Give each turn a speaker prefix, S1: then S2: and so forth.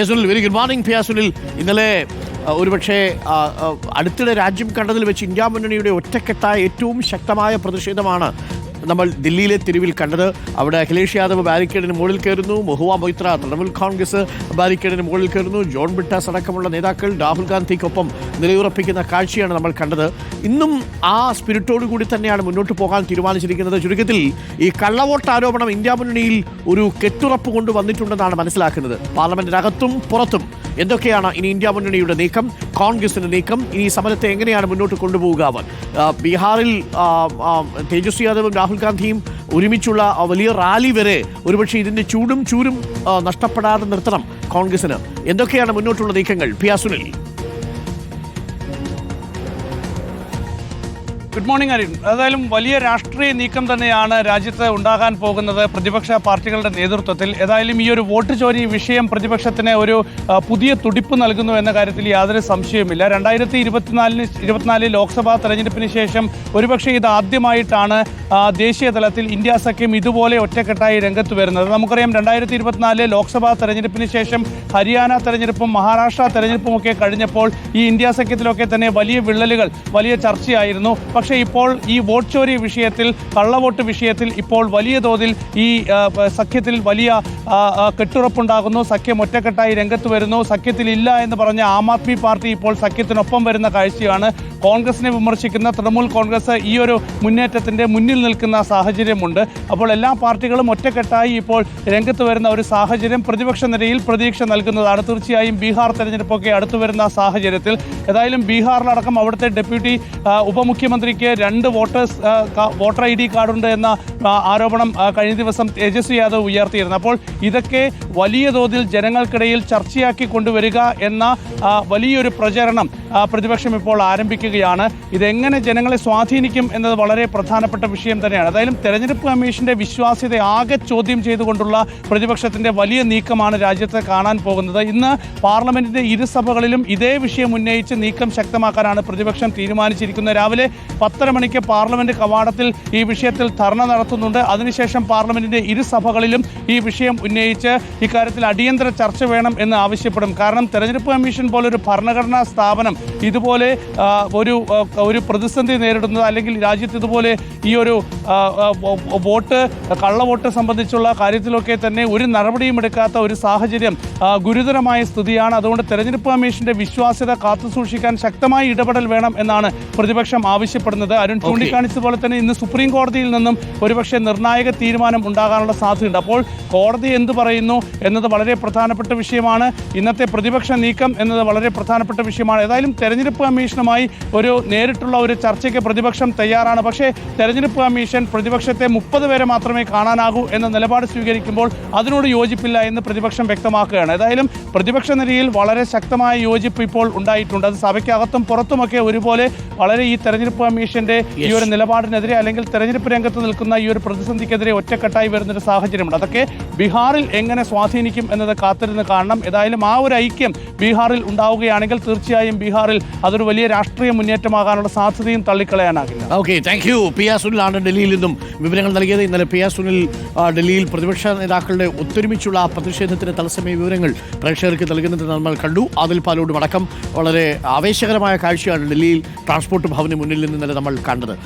S1: Sunil, very good morning Sunil. ഇന്നലെ ഒരുപക്ഷെ അടുത്തിടെ രാജ്യം കണ്ടതിൽ വെച്ച് ഇന്ത്യ മുന്നണിയുടെ ഒറ്റക്കെട്ടായ ഏറ്റവും ശക്തമായ പ്രതിഷേധമാണ് നമ്മൾ ദില്ലിയിലെ തെരുവിൽ കണ്ടത്. അവിടെ അഖിലേഷ് യാദവ് ബാരിക്കേഡിന് മുകളിൽ കയറുന്നു, മഹുവ മൊയ്ത്ര തൃണമൂൽ കോൺഗ്രസ് ബാരിക്കേഡിന് മുകളിൽ കയറുന്നു, ജോൺ ബ്രിട്ടാസ് അടക്കമുള്ള നേതാക്കൾ രാഹുൽ ഗാന്ധിക്കൊപ്പം നിലയുറപ്പിക്കുന്ന കാഴ്ചയാണ് നമ്മൾ കണ്ടത്. ഇന്നും ആ സ്പിരിറ്റോടു കൂടി തന്നെയാണ് മുന്നോട്ട് പോകാൻ തീരുമാനിച്ചിരിക്കുന്നത്. ചുരുക്കത്തിൽ ഈ കള്ളവോട്ട് ആരോപണം ഇന്ത്യ മുന്നണിയിൽ ഒരു കെട്ടുറപ്പ് കൊണ്ടുവന്നിട്ടുണ്ടെന്നാണ് മനസ്സിലാക്കുന്നത്. പാർലമെന്റിനകത്തും പുറത്തും എന്തൊക്കെയാണ് ഇനി ഇന്ത്യ മുന്നണിയുടെ നീക്കം, കോൺഗ്രസിന്റെ നീക്കം, ഇനി സമരത്തെ എങ്ങനെയാണ് മുന്നോട്ട് കൊണ്ടുപോവുക? ബീഹാറിൽ തേജസ്വി യാദവും രാഹുൽ ഗാന്ധിയും ഒരുമിച്ചുള്ള വലിയ റാലി വരെ ഒരുപക്ഷെ ഇതിന്റെ ചൂടും ചൂരും നഷ്ടപ്പെടാതെ നിർത്തണം കോൺഗ്രസിന്. എന്തൊക്കെയാണ് മുന്നോട്ടുള്ള നീക്കങ്ങൾ? സുനിൽ.
S2: Good morning Arun. ഏതായാലും വലിയ രാഷ്ട്രീയ നീക്കം തന്നെയാണ് രാജ്യത്ത് ഉണ്ടാകാൻ പോകുന്നത് പ്രതിപക്ഷ പാർട്ടികളുടെ നേതൃത്വത്തിൽ. ഏതായാലും ഈ ഒരു വോട്ട് ചോരി വിഷയം പ്രതിപക്ഷത്തിന് ഒരു പുതിയ തുടിപ്പ് നൽകുന്നു എന്ന കാര്യത്തിൽ യാതൊരു സംശയവുമില്ല. 2024 ലോക്സഭാ തെരഞ്ഞെടുപ്പിന് ശേഷം ഒരുപക്ഷെ ഇത് ആദ്യമായിട്ടാണ് ദേശീയ തലത്തിൽ ഇന്ത്യ സഖ്യം ഇതുപോലെ ഒറ്റക്കെട്ടായി രംഗത്ത് വരുന്നത്. നമുക്കറിയാം 2024 ലോക്സഭാ തെരഞ്ഞെടുപ്പിന് ശേഷം ഹരിയാന തെരഞ്ഞെടുപ്പും മഹാരാഷ്ട്ര തെരഞ്ഞെടുപ്പുമൊക്കെ കഴിഞ്ഞപ്പോൾ ഈ ഇന്ത്യ സഖ്യത്തിലൊക്കെ തന്നെ വലിയ വിള്ളലുകൾ, വലിയ ചർച്ചയായിരുന്നു. പക്ഷേ ഇപ്പോൾ ഈ വോട്ട് ചോരി വിഷയത്തിൽ, കള്ളവോട്ട് വിഷയത്തിൽ ഇപ്പോൾ വലിയ തോതിൽ ഈ സഖ്യത്തിൽ വലിയ കെട്ടുറപ്പുണ്ടാകുന്നു. സഖ്യം ഒറ്റക്കെട്ടായി രംഗത്ത് വരുന്നു. സഖ്യത്തിൽ ഇല്ല എന്ന് പറഞ്ഞ ആം ആദ്മി പാർട്ടി ഇപ്പോൾ സഖ്യത്തിനൊപ്പം വരുന്ന കാഴ്ചയാണ്. കോൺഗ്രസിനെ വിമർശിക്കുന്ന തൃണമൂൽ കോൺഗ്രസ് ഈ ഒരു മുന്നേറ്റത്തിൻ്റെ മുന്നിൽ നിൽക്കുന്ന സാഹചര്യമുണ്ട്. അപ്പോൾ എല്ലാ പാർട്ടികളും ഒറ്റക്കെട്ടായി ഇപ്പോൾ രംഗത്ത് വരുന്ന ഒരു സാഹചര്യം പ്രതിപക്ഷ നിരയിൽ പ്രതീക്ഷ നൽകുന്നതാണ്. തീർച്ചയായും ബീഹാർ തെരഞ്ഞെടുപ്പൊക്കെ അടുത്തു വരുന്ന സാഹചര്യത്തിൽ ഏതായാലും ബീഹാറിലടക്കം അവിടുത്തെ ഡെപ്യൂട്ടി ഉപമുഖ്യമന്ത്രിക്ക് 2 വോട്ടർ ID കാർഡുണ്ട് എന്ന ആരോപണം കഴിഞ്ഞ ദിവസം തേജസ്വി യാദവ് ഉയർത്തിയിരുന്നു. അപ്പോൾ ഇതൊക്കെ വലിയ തോതിൽ ജനങ്ങൾക്കിടയിൽ ചർച്ചയാക്കി കൊണ്ടുവരിക എന്ന വലിയൊരു പ്രചരണം പ്രതിപക്ഷം ഇപ്പോൾ ആരംഭിക്കുകയാണ്. ഇതെങ്ങനെ ജനങ്ങളെ സ്വാധീനിക്കും എന്നത് വളരെ പ്രധാനപ്പെട്ട വിഷയം തന്നെയാണ്. ഏതായാലും തെരഞ്ഞെടുപ്പ് കമ്മീഷന്റെ വിശ്വാസ്യത ആകെ ചോദ്യം ചെയ്തുകൊണ്ടുള്ള പ്രതിപക്ഷത്തിന്റെ വലിയ നീക്കമാണ് രാജ്യത്ത് കാണാൻ പോകുന്നത്. ഇന്ന് പാർലമെന്റിന്റെ ഇരുസഭകളിലും ഇതേ വിഷയം ഉന്നയിച്ച് നീക്കം ശക്തമാക്കാനാണ് പ്രതിപക്ഷം തീരുമാനിച്ചിരിക്കുന്നത്. രാവിലെ 10:30 മണിക്ക് പാർലമെന്റ് കവാടത്തിൽ ഈ വിഷയത്തിൽ ധർണ നടത്തുന്നുണ്ട്. അതിനുശേഷം പാർലമെന്റിന്റെ ഇരുസഭകളിലും ഈ വിഷയം ഉന്നയിച്ച് ഇക്കാര്യത്തിൽ അടിയന്തര ചർച്ച വേണം എന്ന് ആവശ്യപ്പെടും. കാരണം തെരഞ്ഞെടുപ്പ് കമ്മീഷൻ പോലൊരു ഭരണഘടനാ സ്ഥാപനം ഇതുപോലെ ഒരു പ്രതിസന്ധി നേരിടുന്നത്, അല്ലെങ്കിൽ രാജ്യത്ത് ഇതുപോലെ ഈ ഒരു കള്ളവോട്ട് സംബന്ധിച്ചുള്ള കാര്യത്തിലൊക്കെ തന്നെ ഒരു നടപടിയും എടുക്കാത്ത ഒരു സാഹചര്യം ഗുരുതരമായ സ്ഥിതിയാണ്. അതുകൊണ്ട് തെരഞ്ഞെടുപ്പ് കമ്മീഷന്റെ വിശ്വാസ്യത കാത്തുസൂക്ഷിക്കാൻ ശക്തമായ ഇടപെടൽ വേണം എന്നാണ് പ്രതിപക്ഷം ആവശ്യപ്പെടുന്നത്. അരുൺ ചൂണ്ടിക്കാണിച്ചതുപോലെ തന്നെ ഇന്ന് സുപ്രീം കോടതിയിൽ നിന്നും ഒരുപക്ഷെ നിർണായക തീരുമാനം ഉണ്ടാകാനുള്ള സാധ്യതയുണ്ട്. അപ്പോൾ കോടതി എന്ത് പറയുന്നു എന്നത് വളരെ പ്രധാനപ്പെട്ട വിഷയമാണ്. ഇന്നത്തെ പ്രതിപക്ഷ നീക്കം എന്നത് വളരെ പ്രധാനപ്പെട്ട വിഷയമാണ്. ഏതായാലും തെരഞ്ഞെടുപ്പ് കമ്മീഷനുമായി നേരിട്ടുള്ള ഒരു ചർച്ചയ്ക്ക് പ്രതിപക്ഷം തയ്യാറാണ്. പക്ഷേ തെരഞ്ഞെടുപ്പ് കമ്മീഷൻ പ്രതിപക്ഷത്തെ 30 പേരെ മാത്രമേ കാണാനാകൂ എന്ന നിലപാട് സ്വീകരിക്കുമ്പോൾ അതിനോട് യോജിപ്പില്ല എന്ന് പ്രതിപക്ഷം വ്യക്തമാക്കുകയാണ്. ഏതായാലും പ്രതിപക്ഷ നിരയിൽ വളരെ ശക്തമായ യോജിപ്പ് ഇപ്പോൾ ഉണ്ടായിട്ടുണ്ട്. അത് സഭയ്ക്കകത്തും പുറത്തുമൊക്കെ ഒരുപോലെ വളരെ ഈ തെരഞ്ഞെടുപ്പ് കമ്മീഷന്റെ ഈ ഒരു നിലപാടിനെതിരെ, അല്ലെങ്കിൽ തെരഞ്ഞെടുപ്പ് രംഗത്ത് നിൽക്കുന്ന ഈ ഒരു പ്രതിസന്ധിക്കെതിരെ ഒറ്റക്കെട്ടായി വരുന്നൊരു സാഹചര്യമുണ്ട്. അതൊക്കെ ബീഹാറിൽ എങ്ങനെ സ്വാധീനിക്കും എന്നത് കാത്തിരുന്ന് കാണണം. ഏതായാലും ആ ഒരു ഐക്യം ബീഹാറിൽ ഉണ്ടാവുകയാണെങ്കിൽ തീർച്ചയായും ബീഹാറിൽ അതൊരു വലിയ രാഷ്ട്രീയ മുന്നേറ്റമാകാനുള്ള സാധ്യതയും തള്ളിക്കളയാനാകില്ല.
S1: Okay, thank you. സുനിലാണ് ഡൽഹിയിൽ നിന്നും വിവരങ്ങൾ നൽകിയത്. ഇന്നലെ സുനിൽ ഡൽഹിയിൽ പ്രതിപക്ഷ നേതാക്കളുടെ ഒത്തൊരുമിച്ചുള്ള പ്രതിഷേധത്തിന് തത്സമയ വിവരങ്ങൾ പ്രേക്ഷകർക്ക് നൽകുന്നത് നമ്മൾ കണ്ടു. ആദിൽ പാലോടും അടക്കം വളരെ ആവേശകരമായ കാഴ്ചയാണ് ഡൽഹിയിൽ ട്രാൻസ്പോർട്ട് ഭവന് മുന്നിൽ നിന്ന് നമ്മൾ കണ്ടത്.